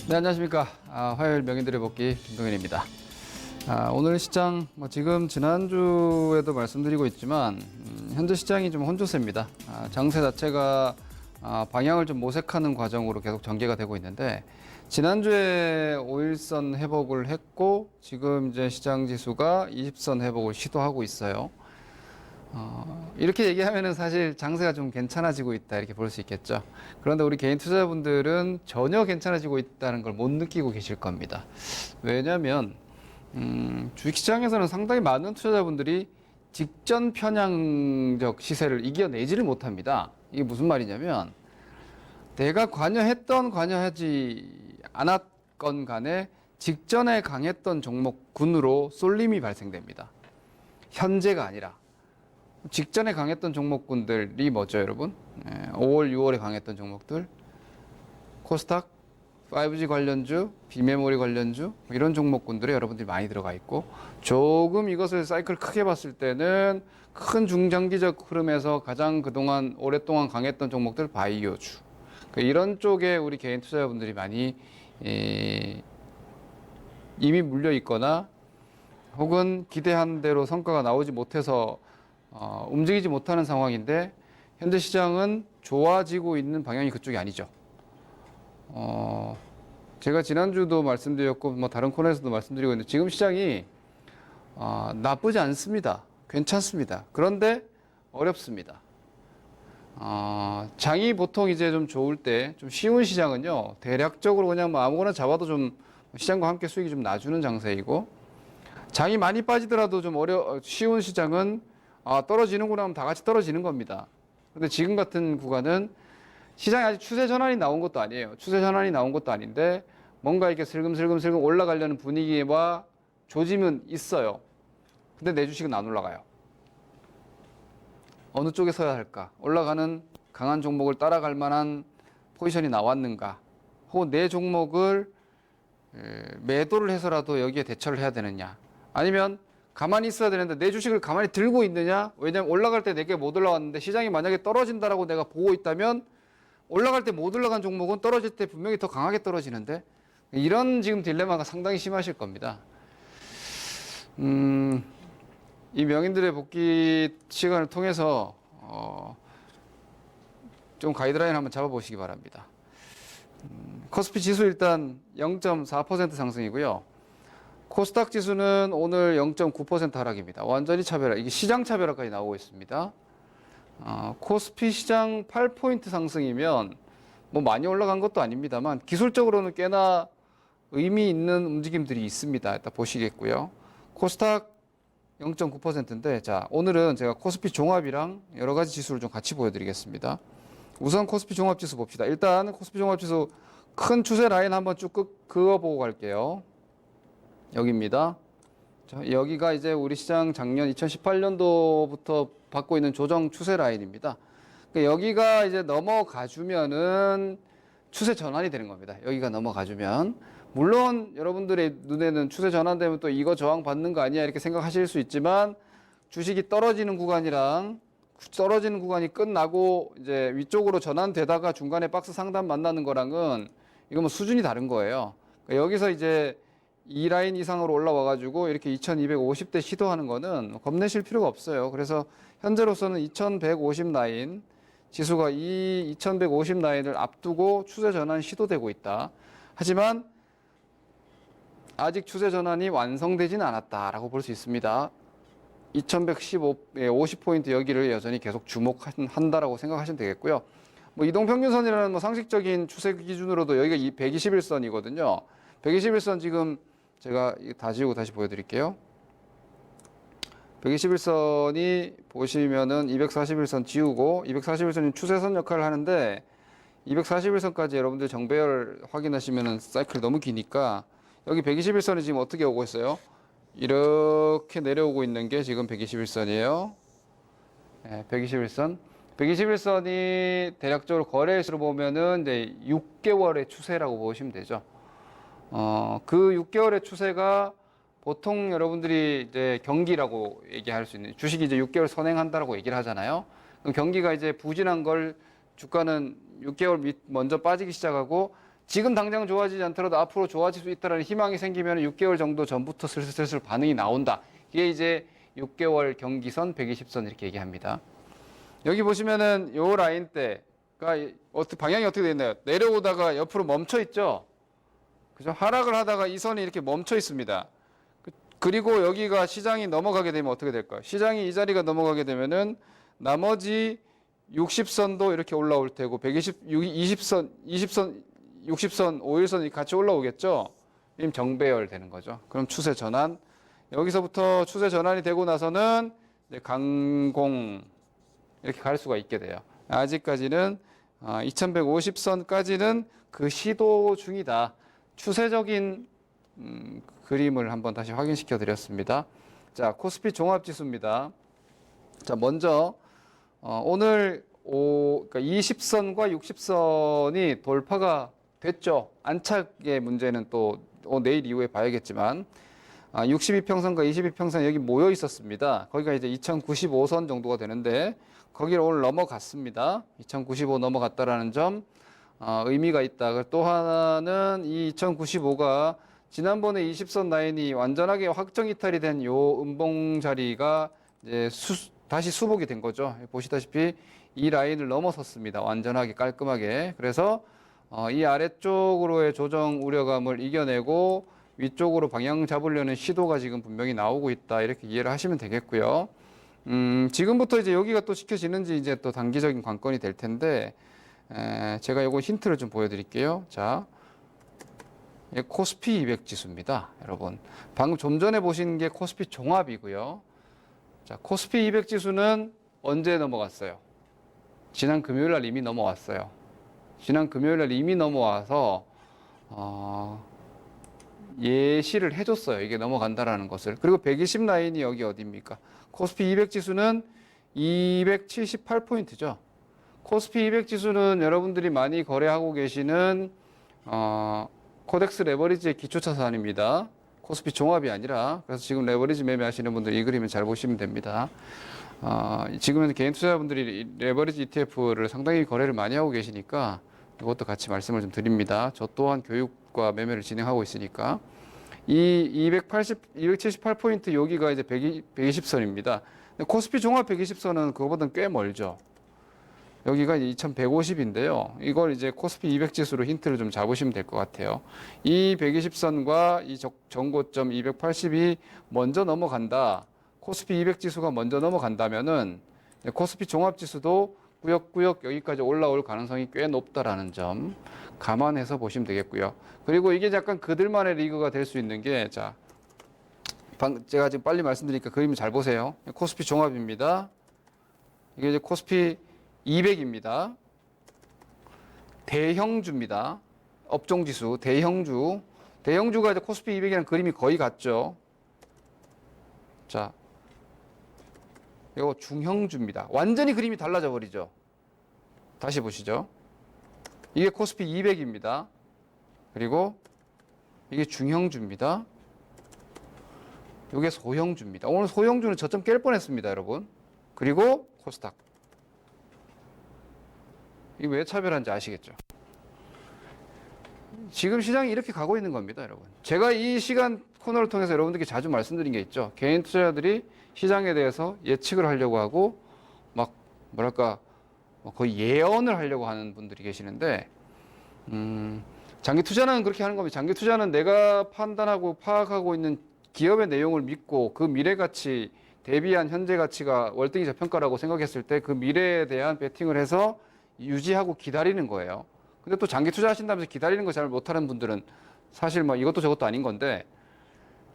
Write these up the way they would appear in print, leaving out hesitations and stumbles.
네, 안녕하십니까. 화요일 명인들의 복귀 김동현입니다. 오늘 시장, 지금 지난주에도 말씀드리고 있지만, 현재 시장이 좀 혼조세입니다. 장세 자체가 방향을 좀 모색하는 과정으로 계속 전개가 되고 있는데, 지난주에 5일선 회복을 했고, 지금 이제 시장 지수가 20선 회복을 시도하고 있어요. 이렇게 얘기하면은 사실 장세가 좀 괜찮아지고 있다 이렇게 볼 수 있겠죠. 그런데 우리 개인 투자자분들은 전혀 괜찮아지고 있다는 걸 못 느끼고 계실 겁니다. 왜냐하면 주식시장에서는 상당히 많은 투자자분들이 직전 편향적 시세를 이겨내지를 못합니다. 이게 무슨 말이냐면 내가 관여했던 관여하지 않았건 간에 직전에 강했던 종목군으로 쏠림이 발생됩니다. 현재가 아니라. 직전에 강했던 종목군들이 뭐죠, 여러분? 5월, 6월에 강했던 종목들. 코스닥, 5G 관련주, 비메모리 관련주, 이런 종목군들에 여러분들이 많이 들어가 있고, 조금 이것을 사이클 크게 봤을 때는 큰 중장기적 흐름에서 가장 그동안 오랫동안 강했던 종목들, 바이오주. 이런 쪽에 우리 개인 투자자분들이 많이 이미 물려 있거나, 혹은 기대한 대로 성과가 나오지 못해서 움직이지 못하는 상황인데, 현재 시장은 좋아지고 있는 방향이 그쪽이 아니죠. 제가 지난주도 말씀드렸고, 다른 코너에서도 말씀드리고 있는데, 지금 시장이 나쁘지 않습니다. 괜찮습니다. 그런데 어렵습니다. 장이 보통 이제 좀 좋을 때, 좀 쉬운 시장은요, 대략적으로 그냥 아무거나 잡아도 좀 시장과 함께 수익이 좀 나주는 장세이고, 장이 많이 빠지더라도 좀 쉬운 시장은 떨어지는구나 하면 다 같이 떨어지는 겁니다. 근데 지금 같은 구간은 시장이 아직 추세 전환이 나온 것도 아니에요. 추세 전환이 나온 것도 아닌데 뭔가 이렇게 슬금슬금 올라가려는 분위기와 조짐은 있어요. 근데 내 주식은 안 올라가요. 어느 쪽에 서야 할까? 올라가는 강한 종목을 따라갈 만한 포지션이 나왔는가? 혹은 내 종목을 매도를 해서라도 여기에 대처를 해야 되느냐? 아니면 가만히 있어야 되는데 내 주식을 가만히 들고 있느냐? 왜냐면 올라갈 때 내게 못 올라왔는데 시장이 만약에 떨어진다라고 내가 보고 있다면 올라갈 때 못 올라간 종목은 떨어질 때 분명히 더 강하게 떨어지는데, 이런 지금 딜레마가 상당히 심하실 겁니다. 이 명인들의 복귀 시간을 통해서 좀 가이드라인 한번 잡아보시기 바랍니다. 코스피 지수 일단 0.4% 상승이고요. 코스닥 지수는 오늘 0.9% 하락입니다. 완전히 차별화, 이게 시장 차별화까지 나오고 있습니다. 코스피 시장 8포인트 상승이면 많이 올라간 것도 아닙니다만 기술적으로는 꽤나 의미 있는 움직임들이 있습니다. 일단 보시겠고요. 코스닥 0.9%인데, 자, 오늘은 제가 코스피 종합이랑 여러 가지 지수를 좀 같이 보여드리겠습니다. 우선 코스피 종합지수 봅시다. 일단 코스피 종합지수 큰 추세 라인 한번 쭉 그어보고 갈게요. 여기입니다. 자, 여기가 이제 우리 시장 작년 2018년도부터 받고 있는 조정 추세 라인입니다. 그러니까 여기가 이제 넘어가 주면은 추세 전환이 되는 겁니다. 여기가 넘어가 주면. 물론 여러분들의 눈에는 추세 전환되면 또 이거 저항 받는 거 아니야 이렇게 생각하실 수 있지만, 주식이 떨어지는 구간이랑 떨어지는 구간이 끝나고 이제 위쪽으로 전환되다가 중간에 박스 상단 만나는 거랑은 이거 수준이 다른 거예요. 그러니까 여기서 이제 이 라인 이상으로 올라와 가지고 이렇게 2250대 시도하는 거는 겁내실 필요가 없어요. 그래서 현재로서는 2150 라인, 지수가 이 2150 라인을 앞두고 추세 전환 시도되고 있다. 하지만 아직 추세 전환이 완성되지는 않았다라고 볼 수 있습니다. 2115, 50포인트 여기를 여전히 계속 주목한다라고 생각하시면 되겠고요. 이동평균선이라는 상식적인 추세 기준으로도 여기가 121선이거든요. 121선 지금 제가 다 지우고 다시 보여드릴게요. 121선이 보시면은 241선 지우고, 241선이 추세선 역할을 하는데 241선까지 여러분들 정배열 확인하시면은 사이클이 너무 기니까, 여기 121선이 지금 어떻게 오고 있어요? 이렇게 내려오고 있는 게 지금 121선이에요. 네, 121선. 121선이 대략적으로 거래일수로 보면은 이제 6개월의 추세라고 보시면 되죠. 그 6개월의 추세가 보통 여러분들이 이제 경기라고 얘기할 수 있는, 주식이 이제 6개월 선행한다라고 얘기를 하잖아요. 그럼 경기가 이제 부진한 걸 주가는 6개월 먼저 빠지기 시작하고 지금 당장 좋아지지 않더라도 앞으로 좋아질 수 있다는 희망이 생기면 6개월 정도 전부터 슬슬 반응이 나온다. 이게 이제 6개월 경기선, 120선 이렇게 얘기합니다. 여기 보시면은 요 라인 때가 방향이 어떻게 되어 있나요? 내려오다가 옆으로 멈춰 있죠. 그죠? 하락을 하다가 이 선이 이렇게 멈춰 있습니다. 그리고 여기가 시장이 넘어가게 되면 어떻게 될까요? 시장이 이 자리가 넘어가게 되면은 나머지 60선도 이렇게 올라올 테고 20선, 60선, 5일선이 같이 올라오겠죠? 임 정배열 되는 거죠. 그럼 추세 전환. 여기서부터 추세 전환이 되고 나서는 이제 강공 이렇게 갈 수가 있게 돼요. 아직까지는 2150선까지는 그 시도 중이다. 추세적인 그림을 한번 다시 확인시켜 드렸습니다. 자, 코스피 종합지수입니다. 자, 먼저 오늘 그러니까 20선과 60선이 돌파가 됐죠. 안착의 문제는 또 내일 이후에 봐야겠지만 62평선과 22평선 여기 모여 있었습니다. 거기가 이제 2095선 정도가 되는데 거기를 오늘 넘어갔습니다. 2095 넘어갔다라는 점 의미가 있다. 또 하나는 이 2095가 지난번에 20선 라인이 완전하게 확정 이탈이 된 요 음봉 자리가 이제 다시 수복이 된 거죠. 보시다시피 이 라인을 넘어섰습니다. 완전하게 깔끔하게. 그래서 이 아래쪽으로의 조정 우려감을 이겨내고 위쪽으로 방향 잡으려는 시도가 지금 분명히 나오고 있다. 이렇게 이해를 하시면 되겠고요. 지금부터 이제 여기가 또 지켜지는지 이제 또 단기적인 관건이 될 텐데, 제가 요거 힌트를 좀 보여드릴게요. 자, 코스피 200 지수입니다. 여러분. 방금 좀 전에 보신 게 코스피 종합이고요. 자, 코스피 200 지수는 언제 넘어갔어요? 지난 금요일 날 이미 넘어왔어요. 지난 금요일 날 이미 넘어와서, 예시를 해줬어요. 이게 넘어간다라는 것을. 그리고 120 라인이 여기 어디입니까? 코스피 200 지수는 278포인트죠. 코스피 200 지수는 여러분들이 많이 거래하고 계시는 코덱스 레버리지의 기초차산입니다. 코스피 종합이 아니라. 그래서 지금 레버리지 매매하시는 분들 이 그림을 잘 보시면 됩니다. 지금은 개인 투자자분들이 레버리지 ETF를 상당히 거래를 많이 하고 계시니까 이것도 같이 말씀을 좀 드립니다. 저 또한 교육과 매매를 진행하고 있으니까. 이 278포인트 여기가 이제 120선입니다. 코스피 종합 120선은 그거보다는 꽤 멀죠. 여기가 2150인데요. 이걸 이제 코스피 200 지수로 힌트를 좀 잡으시면 될 것 같아요. 이 120선과 이 전고점 280이 먼저 넘어간다. 코스피 200 지수가 먼저 넘어간다면은 코스피 종합 지수도 꾸역꾸역 여기까지 올라올 가능성이 꽤 높다라는 점 감안해서 보시면 되겠고요. 그리고 이게 약간 그들만의 리그가 될 수 있는 게, 자, 제가 지금 빨리 말씀드리니까 그림을 잘 보세요. 코스피 종합입니다. 이게 이제 코스피 200입니다. 대형주입니다. 업종지수, 대형주. 대형주가 이제 코스피 200이랑 그림이 거의 같죠. 자, 이거 중형주입니다. 완전히 그림이 달라져 버리죠. 다시 보시죠. 이게 코스피 200입니다. 그리고 이게 중형주입니다. 이게 소형주입니다. 오늘 소형주는 저점 깰 뻔했습니다, 여러분. 그리고 코스닥. 이게 왜 차별한지 아시겠죠? 지금 시장이 이렇게 가고 있는 겁니다, 여러분. 제가 이 시간 코너를 통해서 여러분들께 자주 말씀드린 게 있죠. 개인 투자자들이 시장에 대해서 예측을 하려고 하고 막 뭐랄까 거의 예언을 하려고 하는 분들이 계시는데, 장기 투자는 그렇게 하는 겁니다. 장기 투자는 내가 판단하고 파악하고 있는 기업의 내용을 믿고 그 미래 가치 대비한 현재 가치가 월등히 저평가라고 생각했을 때 그 미래에 대한 베팅을 해서 유지하고 기다리는 거예요. 근데 또 장기 투자하신다면서 기다리는 거 잘 못하는 분들은 사실 뭐 이것도 저것도 아닌 건데,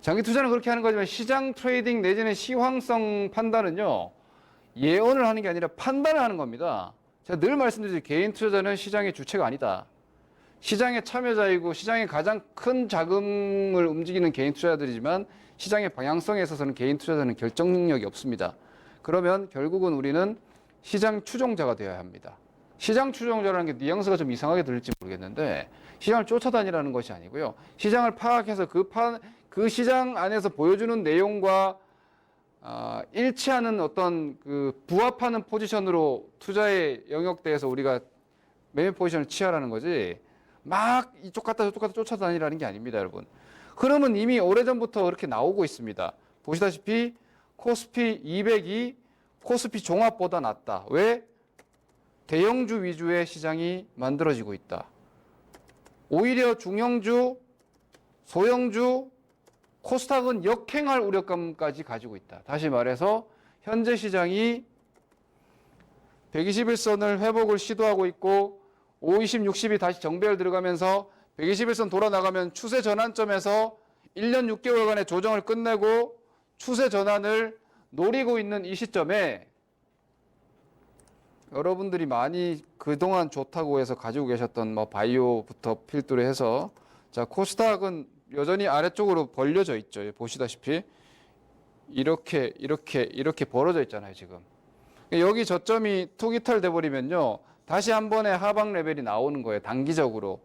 장기 투자는 그렇게 하는 거지만 시장 트레이딩 내지는 시황성 판단은요, 예언을 하는 게 아니라 판단을 하는 겁니다. 제가 늘 말씀드리죠. 개인 투자자는 시장의 주체가 아니다. 시장의 참여자이고 시장의 가장 큰 자금을 움직이는 개인 투자자들이지만 시장의 방향성에 있어서는 개인 투자자는 결정 능력이 없습니다. 그러면 결국은 우리는 시장 추종자가 되어야 합니다. 시장 추종자라는 게 뉘앙스가 좀 이상하게 들릴지 모르겠는데, 시장을 쫓아다니라는 것이 아니고요. 시장을 파악해서 그 시장 안에서 보여주는 내용과 일치하는 어떤 그 부합하는 포지션으로 투자의 영역대에서 우리가 매매 포지션을 취하라는 거지, 막 이쪽 갔다 저쪽 갔다 쫓아다니라는 게 아닙니다, 여러분. 흐름은 이미 오래전부터 그렇게 나오고 있습니다. 보시다시피 코스피 200이 코스피 종합보다 낫다. 왜? 대형주 위주의 시장이 만들어지고 있다. 오히려 중형주, 소형주, 코스닥은 역행할 우려감까지 가지고 있다. 다시 말해서 현재 시장이 121선을 회복을 시도하고 있고 520, 60이 다시 정배열 들어가면서 121선 돌아 나가면 추세 전환점에서 1년 6개월간의 조정을 끝내고 추세 전환을 노리고 있는 이 시점에 여러분들이 많이 그동안 좋다고 해서 가지고 계셨던 뭐 바이오부터 필두로 해서 자, 코스닥은 여전히 아래쪽으로 벌려져 있죠. 보시다시피 이렇게 벌어져 있잖아요, 지금. 여기 저점이 투기탈 돼버리면요, 다시 한 번에 하방 레벨이 나오는 거예요, 단기적으로.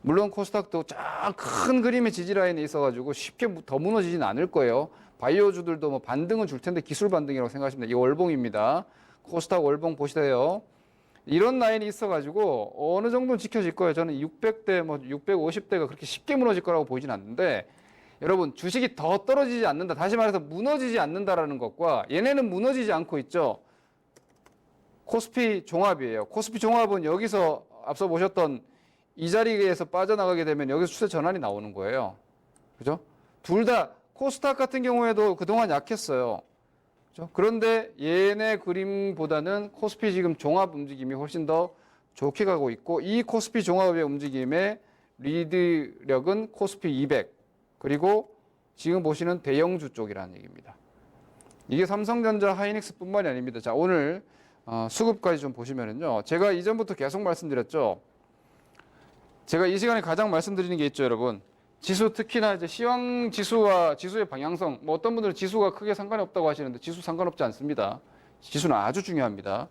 물론 코스닥도 쫙 큰 그림의 지지라인에 있어가지고 쉽게 더 무너지진 않을 거예요. 바이오주들도 뭐 반등은 줄 텐데 기술 반등이라고 생각하시면 돼요. 이 월봉입니다. 코스닥 월봉 보시세요. 이런 라인이 있어가지고 어느 정도는 지켜질 거예요. 저는 600대, 뭐 650대가 그렇게 쉽게 무너질 거라고 보이진 않는데, 여러분 주식이 더 떨어지지 않는다. 다시 말해서 무너지지 않는다라는 것과 얘네는 무너지지 않고 있죠. 코스피 종합이에요. 코스피 종합은 여기서 앞서 보셨던 이 자리에서 빠져나가게 되면 여기서 추세 전환이 나오는 거예요. 그죠? 둘 다 코스닥 같은 경우에도 그동안 약했어요. 그죠? 그런데 얘네 그림보다는 코스피 지금 종합 움직임이 훨씬 더 좋게 가고 있고, 이 코스피 종합의 움직임의 리드력은 코스피 200 그리고 지금 보시는 대형주 쪽이라는 얘기입니다. 이게 삼성전자, 하이닉스뿐만이 아닙니다. 자, 오늘 수급까지 좀 보시면은요, 제가 이전부터 계속 말씀드렸죠. 제가 이 시간에 가장 말씀드리는 게 있죠, 여러분. 지수, 특히나 이제 시황 지수와 지수의 방향성, 뭐 어떤 분들은 지수가 크게 상관이 없다고 하시는데 지수 상관없지 않습니다. 지수는 아주 중요합니다.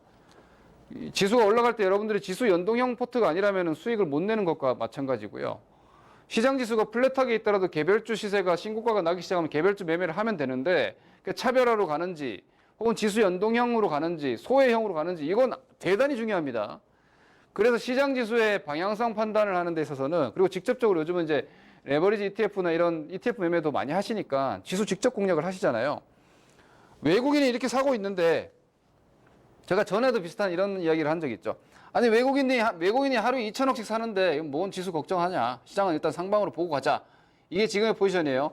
지수가 올라갈 때 여러분들이 지수 연동형 포트가 아니라면 수익을 못 내는 것과 마찬가지고요. 시장 지수가 플랫하게 있더라도 개별주 시세가 신고가가 나기 시작하면 개별주 매매를 하면 되는데, 차별화로 가는지 혹은 지수 연동형으로 가는지 소외형으로 가는지 이건 대단히 중요합니다. 그래서 시장 지수의 방향성 판단을 하는 데 있어서는, 그리고 직접적으로 요즘은 이제 레버리지 ETF나 이런 ETF 매매도 많이 하시니까 지수 직접 공략을 하시잖아요. 외국인이 이렇게 사고 있는데, 제가 전에도 비슷한 이런 이야기를 한 적이 있죠. 아니 외국인이 하루에 2천억씩 사는데 뭔 지수 걱정하냐. 시장은 일단 상방으로 보고 가자. 이게 지금의 포지션이에요.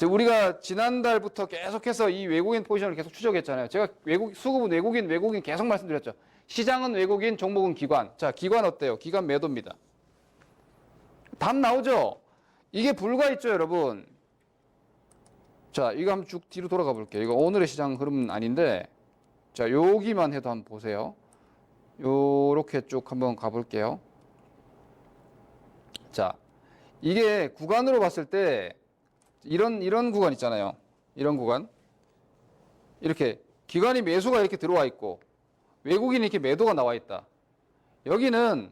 우리가 지난달부터 계속해서 이 외국인 포지션을 계속 추적했잖아요. 제가 수급은 외국인 계속 말씀드렸죠. 시장은 외국인, 종목은 기관. 자, 기관 어때요? 기관 매도입니다. 답 나오죠? 이게 불과 있죠, 여러분. 자, 이거 한번 쭉 뒤로 돌아가 볼게요. 이거 오늘의 시장 흐름은 아닌데, 자, 여기만 해도 한번 보세요. 요렇게 쭉 한번 가볼게요. 자, 이게 구간으로 봤을 때 이런 구간 있잖아요. 이런 구간. 이렇게 기관이 매수가 이렇게 들어와 있고 외국인이 이렇게 매도가 나와 있다. 여기는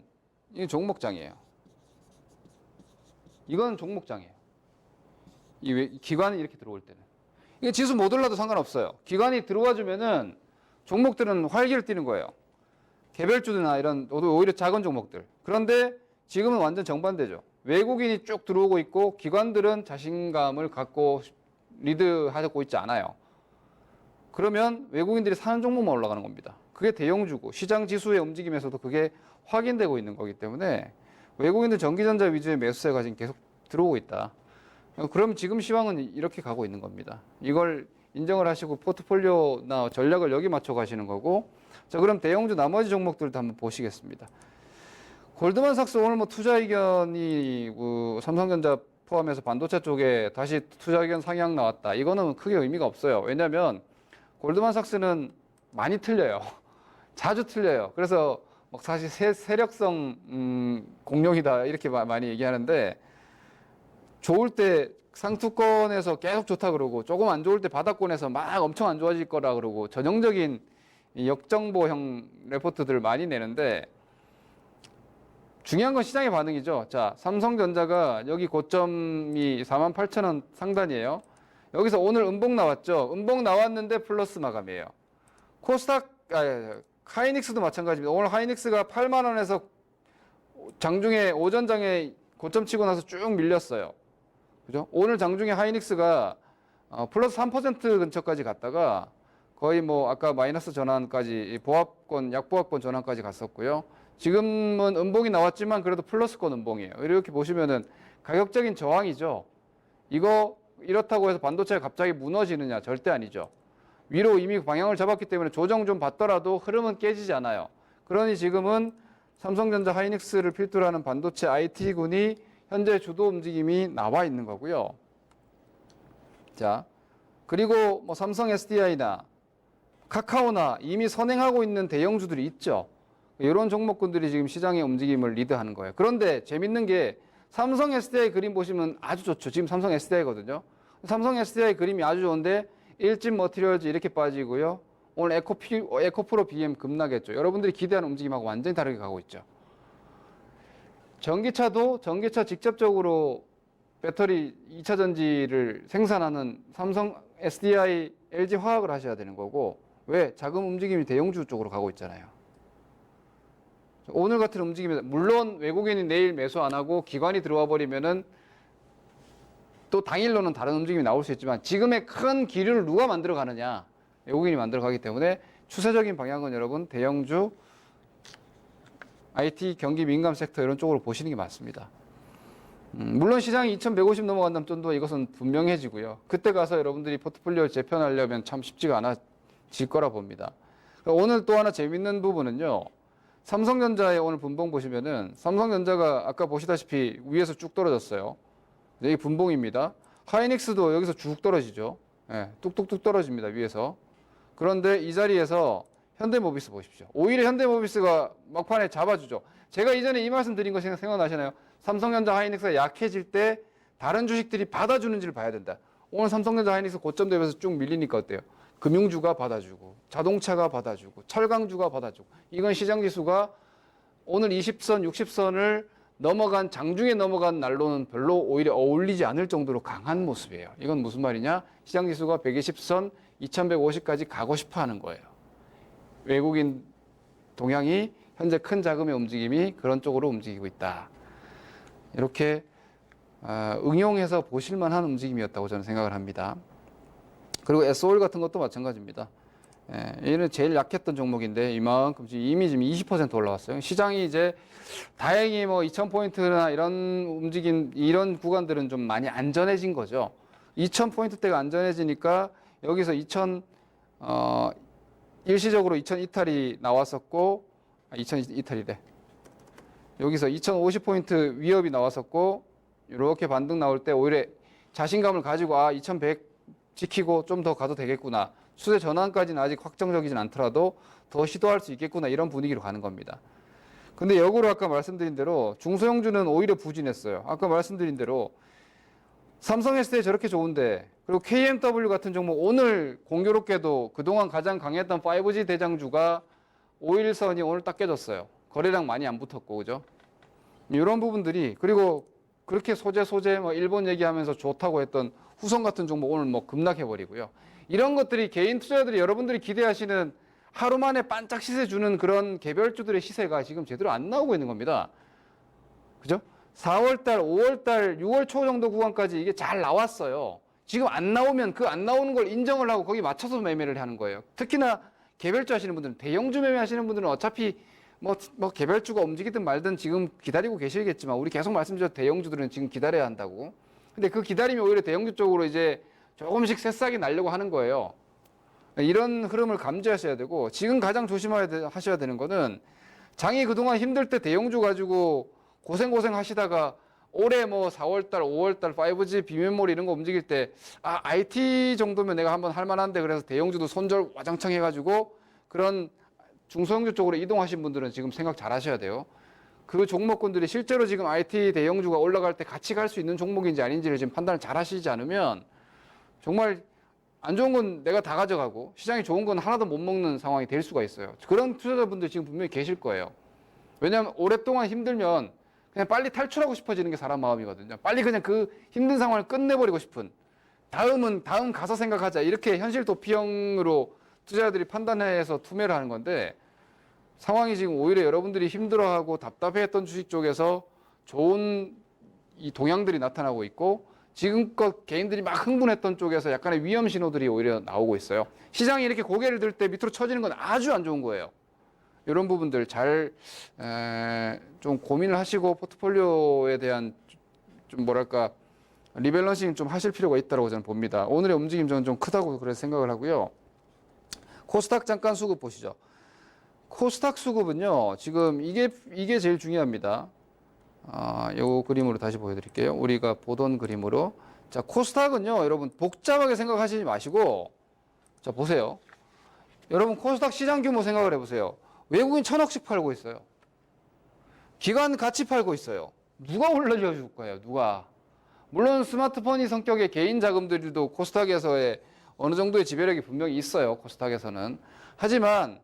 이게 종목장이에요. 이건 종목장이에요. 이 기관이 이렇게 들어올 때는. 이게 지수 못 올라도 상관없어요. 기관이 들어와 주면은 종목들은 활기를 띠는 거예요. 개별주나 이런 오히려 작은 종목들. 그런데 지금은 완전 정반대죠. 외국인이 쭉 들어오고 있고 기관들은 자신감을 갖고 리드하고 있지 않아요. 그러면 외국인들이 사는 종목만 올라가는 겁니다. 그게 대형주고 시장 지수의 움직임에서도 그게 확인되고 있는 거기 때문에 외국인들 전기전자 위주의 매수세가 지금 계속 들어오고 있다. 그럼 지금 시황은 이렇게 가고 있는 겁니다. 이걸 인정을 하시고 포트폴리오나 전략을 여기 맞춰 가시는 거고, 자, 그럼 대형주 나머지 종목들도 한번 보시겠습니다. 골드만삭스 오늘 뭐 투자 의견이 삼성전자 포함해서 반도체 쪽에 다시 투자 의견 상향 나왔다. 이거는 크게 의미가 없어요. 왜냐하면 골드만삭스는 많이 틀려요. 자주 틀려요. 그래서 사실 세력성 공룡이다 이렇게 많이 얘기하는데, 좋을 때 상투권에서 계속 좋다 그러고 조금 안 좋을 때 바닥권에서 막 엄청 안 좋아질 거라 그러고 전형적인 역정보형 레포트들을 많이 내는데, 중요한 건 시장의 반응이죠. 자, 삼성전자가 여기 고점이 48,000원 상단이에요. 여기서 오늘 음봉 나왔죠. 음봉 나왔는데 플러스 마감이에요. 코스닥, 하이닉스도 마찬가지입니다. 오늘 하이닉스가 8만 원에서 장중에 오전장에 고점 치고 나서 쭉 밀렸어요. 그죠? 오늘 장중에 하이닉스가 플러스 3% 근처까지 갔다가 거의 뭐 아까 마이너스 전환까지 보합권, 약보합권 전환까지 갔었고요. 지금은 음봉이 나왔지만 그래도 플러스권 음봉이에요. 이렇게 보시면은 가격적인 저항이죠. 이거 이렇다고 해서 반도체가 갑자기 무너지느냐? 절대 아니죠. 위로 이미 방향을 잡았기 때문에 조정 좀 받더라도 흐름은 깨지지 않아요. 그러니 지금은 삼성전자 하이닉스를 필두로 하는 반도체 IT군이 현재 주도 움직임이 나와 있는 거고요. 자, 그리고 뭐 삼성 SDI나 카카오나 이미 선행하고 있는 대형주들이 있죠. 이런 종목군들이 지금 시장의 움직임을 리드하는 거예요. 그런데 재밌는 게 삼성 SDI 그림 보시면 아주 좋죠. 지금 삼성 SDI거든요. 삼성 SDI 그림이 아주 좋은데 일진 머티리얼즈 이렇게 빠지고요. 오늘 에코프로 BM 급락했죠. 여러분들이 기대하는 움직임하고 완전히 다르게 가고 있죠. 전기차 직접적으로 배터리 2차 전지를 생산하는 삼성 SDI, LG 화학을 하셔야 되는 거고, 왜? 자금 움직임이 대형주 쪽으로 가고 있잖아요. 오늘 같은 움직임에 물론 외국인이 내일 매수 안 하고 기관이 들어와 버리면은 또 당일로는 다른 움직임이 나올 수 있지만 지금의 큰 기류를 누가 만들어 가느냐? 외국인이 만들어 가기 때문에 추세적인 방향은 여러분 대형주, IT, 경기 민감 섹터 이런 쪽으로 보시는 게 맞습니다. 물론 시장이 2150 넘어간다면 좀 더 이것은 분명해지고요. 그때 가서 여러분들이 포트폴리오를 재편하려면 참 쉽지가 않아질 거라 봅니다. 오늘 또 하나 재밌는 부분은요. 삼성전자의 오늘 분봉 보시면은 삼성전자가 아까 보시다시피 위에서 쭉 떨어졌어요. 이게 분봉입니다. 하이닉스도 여기서 쭉 떨어지죠. 예, 뚝뚝뚝 떨어집니다. 위에서. 그런데 이 자리에서 현대모비스 보십시오. 오히려 현대모비스가 막판에 잡아주죠. 제가 이전에 이 말씀 드린 거 생각나시나요? 삼성전자 하이닉스가 약해질 때 다른 주식들이 받아주는지를 봐야 된다. 오늘 삼성전자 하이닉스 고점 대비해서 쭉 밀리니까 어때요? 금융주가 받아주고 자동차가 받아주고 철강주가 받아주고 이건 시장지수가 오늘 20선, 60선을 넘어간 장중에 넘어간 날로는 별로 오히려 어울리지 않을 정도로 강한 모습이에요. 이건 무슨 말이냐? 시장지수가 120선, 2150까지 가고 싶어 하는 거예요. 외국인 동향이 현재 큰 자금의 움직임이 그런 쪽으로 움직이고 있다. 이렇게 응용해서 보실만한 움직임이었다고 저는 생각을 합니다. 그리고 SOL 같은 것도 마찬가지입니다. 얘는 제일 약했던 종목인데 이만큼 이미 지금 20% 올라왔어요. 시장이 이제 다행히 뭐 2000포인트나 이런 움직임, 이런 구간들은 좀 많이 안전해진 거죠. 2000포인트대가 안전해지니까 여기서 일시적으로 2000 이탈이 나왔었고, 2000 이탈이래. 여기서 2050포인트 위협이 나왔었고, 이렇게 반등 나올 때 오히려 자신감을 가지고 2100 지키고 좀 더 가도 되겠구나. 수세 전환까지는 아직 확정적이진 않더라도 더 시도할 수 있겠구나. 이런 분위기로 가는 겁니다. 근데 역으로 아까 말씀드린 대로 중소형주는 오히려 부진했어요. 아까 말씀드린 대로 삼성 SDI 저렇게 좋은데, 그리고 KMW 같은 종목 오늘 공교롭게도 그동안 가장 강했던 5G 대장주가 5일선이 오늘 딱 깨졌어요. 거래량 많이 안 붙었고, 그죠? 이런 부분들이, 그리고 그렇게 소재 뭐 일본 얘기하면서 좋다고 했던 후성 같은 종목 오늘 뭐 급락해버리고요. 이런 것들이 개인 투자자들이 여러분들이 기대하시는 하루 만에 반짝 시세 주는 그런 개별주들의 시세가 지금 제대로 안 나오고 있는 겁니다. 그죠? 4월달, 5월달, 6월 초 정도 구간까지 이게 잘 나왔어요. 지금 안 나오면 그 안 나오는 걸 인정을 하고 거기 맞춰서 매매를 하는 거예요. 특히나 개별주 하시는 분들은, 대형주 매매 하시는 분들은 어차피 뭐 개별주가 움직이든 말든 지금 기다리고 계시겠지만 우리 계속 말씀드렸죠. 대형주들은 지금 기다려야 한다고. 근데 그 기다림이 오히려 대형주 쪽으로 이제 조금씩 새싹이 나려고 하는 거예요. 이런 흐름을 감지하셔야 되고, 지금 가장 조심하셔야 되는 거는 장이 그동안 힘들 때 대형주 가지고 고생 하시다가 올해 뭐 4월달, 5월달 5G 비메모리 이런 거 움직일 때 IT 정도면 내가 한번 할 만한데, 그래서 대형주도 손절 와장창 해가지고 그런 중소형주 쪽으로 이동하신 분들은 지금 생각 잘 하셔야 돼요. 그 종목군들이 실제로 지금 IT 대형주가 올라갈 때 같이 갈 수 있는 종목인지 아닌지를 지금 판단을 잘 하시지 않으면 정말 안 좋은 건 내가 다 가져가고 시장이 좋은 건 하나도 못 먹는 상황이 될 수가 있어요. 그런 투자자분들 지금 분명히 계실 거예요. 왜냐하면 오랫동안 힘들면 그냥 빨리 탈출하고 싶어지는 게 사람 마음이거든요. 빨리 그냥 그 힘든 상황을 끝내버리고 싶은, 다음 가서 생각하자, 이렇게 현실 도피형으로 투자자들이 판단해서 투매를 하는 건데, 상황이 지금 오히려 여러분들이 힘들어하고 답답해했던 주식 쪽에서 좋은 이 동향들이 나타나고 있고 지금껏 개인들이 막 흥분했던 쪽에서 약간의 위험 신호들이 오히려 나오고 있어요. 시장이 이렇게 고개를 들 때 밑으로 쳐지는 건 아주 안 좋은 거예요. 이런 부분들 잘 좀 고민을 하시고 포트폴리오에 대한 좀 뭐랄까 리밸런싱 좀 하실 필요가 있다고 저는 봅니다. 오늘의 움직임 저는 좀 크다고 그래서 생각을 하고요. 코스닥 잠깐 수급 보시죠. 코스닥 수급은요, 지금 이게 제일 중요합니다. 요 그림으로 다시 보여드릴게요. 우리가 보던 그림으로. 자, 코스닥은요, 여러분 복잡하게 생각하시지 마시고, 자, 보세요. 여러분 코스닥 시장 규모 생각을 해보세요. 외국인 1,000억씩 팔고 있어요. 기관 같이 팔고 있어요. 누가 올려줄 거예요, 누가? 물론 스마트폰이 성격의 개인 자금들도 코스닥에서의 어느 정도의 지배력이 분명히 있어요, 코스닥에서는. 하지만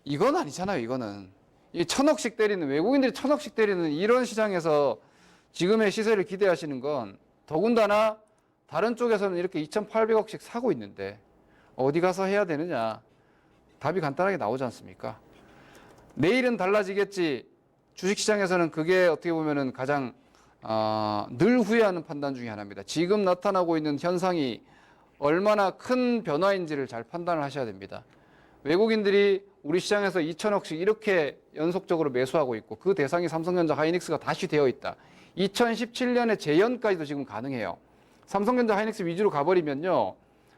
이건 아니잖아요, 이거는. 이 1,000억씩 때리는, 외국인들이 1,000억씩 때리는 이런 시장에서 지금의 시세를 기대하시는 건 더군다나 다른 쪽에서는 이렇게 2,800억씩 사고 있는데 어디 가서 해야 되느냐. 답이 간단하게 나오지 않습니까? 내일은 달라지겠지. 주식시장에서는 그게 어떻게 보면은 가장 늘 후회하는 판단 중에 하나입니다. 지금 나타나고 있는 현상이 얼마나 큰 변화인지를 잘 판단을 하셔야 됩니다. 외국인들이 우리 시장에서 2,000억씩 이렇게 연속적으로 매수하고 있고 그 대상이 삼성전자 하이닉스가 다시 되어 있다. 2017년에 재연까지도 지금 가능해요. 삼성전자 하이닉스 위주로 가버리면요.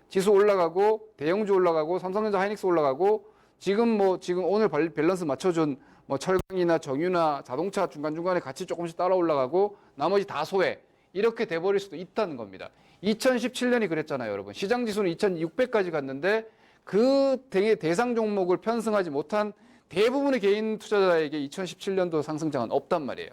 지수 올라가고 대형주 올라가고 삼성전자 하이닉스 올라가고 지금 오늘 밸런스 맞춰준 뭐 철강이나 정유나 자동차 중간중간에 같이 조금씩 따라 올라가고 나머지 다 소외 이렇게 돼버릴 수도 있다는 겁니다. 2017년이 그랬잖아요, 여러분. 시장 지수는 2,600까지 갔는데 그 대상 종목을 편승하지 못한 대부분의 개인 투자자에게 2017년도 상승장은 없단 말이에요.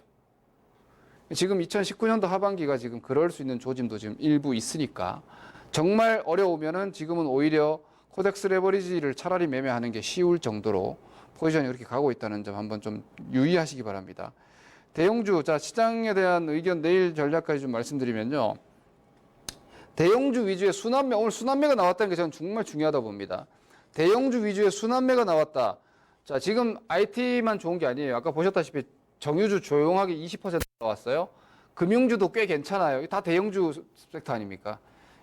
지금 2019년도 하반기가 지금 그럴 수 있는 조짐도 지금 일부 있으니까 정말 어려우면은 지금은 오히려 코덱스 레버리지를 차라리 매매하는 게 쉬울 정도로 포지션이 그렇게 가고 있다는 점 한번 좀 유의하시기 바랍니다. 대형주, 자, 시장에 대한 의견 내일 전략까지 좀 말씀드리면요. 대형주 위주의 순환매, 오늘 순환매가 나왔다는 게 저는 정말 중요하다 봅니다. 대형주 위주의 순환매가 나왔다. 자, 지금 IT만 좋은 게 아니에요. 아까 보셨다시피 정유주 조용하게 20% 나왔어요. 금융주도 꽤 괜찮아요. 다 대형주 섹터 아닙니까?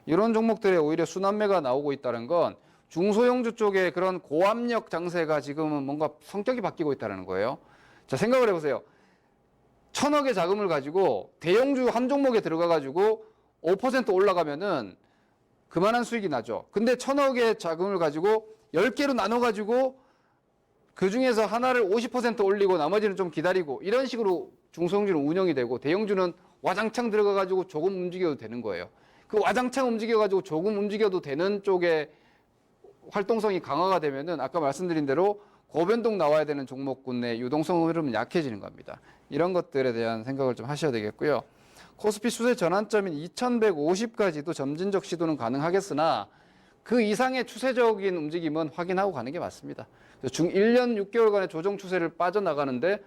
이런 종목들에 오히려 순환매가 나오고 있다는 건 중소형주 쪽에 그런 고압력 장세가 지금은 뭔가 성격이 바뀌고 있다는 거예요. 자, 생각을 해보세요. 1,000억의 자금을 가지고 대형주 한 종목에 들어가가지고 5% 올라가면은 그만한 수익이 나죠. 근데 1,000억의 자금을 가지고 10개로 나눠가지고 그 중에서 하나를 50% 올리고 나머지는 좀 기다리고 이런 식으로 중소형주는 운영이 되고 대형주는 와장창 들어가가지고 조금 움직여도 되는 거예요. 그 와장창 움직여가지고 조금 움직여도 되는 쪽에 활동성이 강화가 되면은 아까 말씀드린 대로 고변동 나와야 되는 종목군 내 유동성 흐름은 약해지는 겁니다. 이런 것들에 대한 생각을 좀 하셔야 되겠고요. 코스피 수세 전환점인 2150까지도 점진적 시도는 가능하겠으나 그 이상의 추세적인 움직임은 확인하고 가는 게 맞습니다. 1년 6개월간의 조정 추세를 빠져나가는데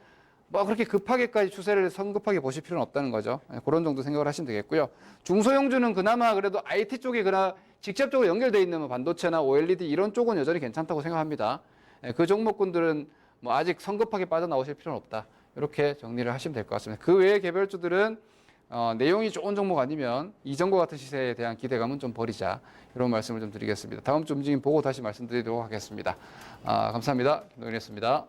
뭐 그렇게 급하게까지 추세를 성급하게 보실 필요는 없다는 거죠. 그런 정도 생각을 하시면 되겠고요. 중소형주는 그나마 그래도 IT 쪽에 그나 직접적으로 연결되어 있는 뭐 반도체나 OLED 이런 쪽은 여전히 괜찮다고 생각합니다. 그 종목군들은 뭐 아직 성급하게 빠져나오실 필요는 없다. 이렇게 정리를 하시면 될 것 같습니다. 그 외의 개별주들은 내용이 좋은 종목 아니면 이전과 같은 시세에 대한 기대감은 좀 버리자. 이런 말씀을 좀 드리겠습니다. 다음 주 움직임 보고 다시 말씀드리도록 하겠습니다. 감사합니다. 김동현이었습니다.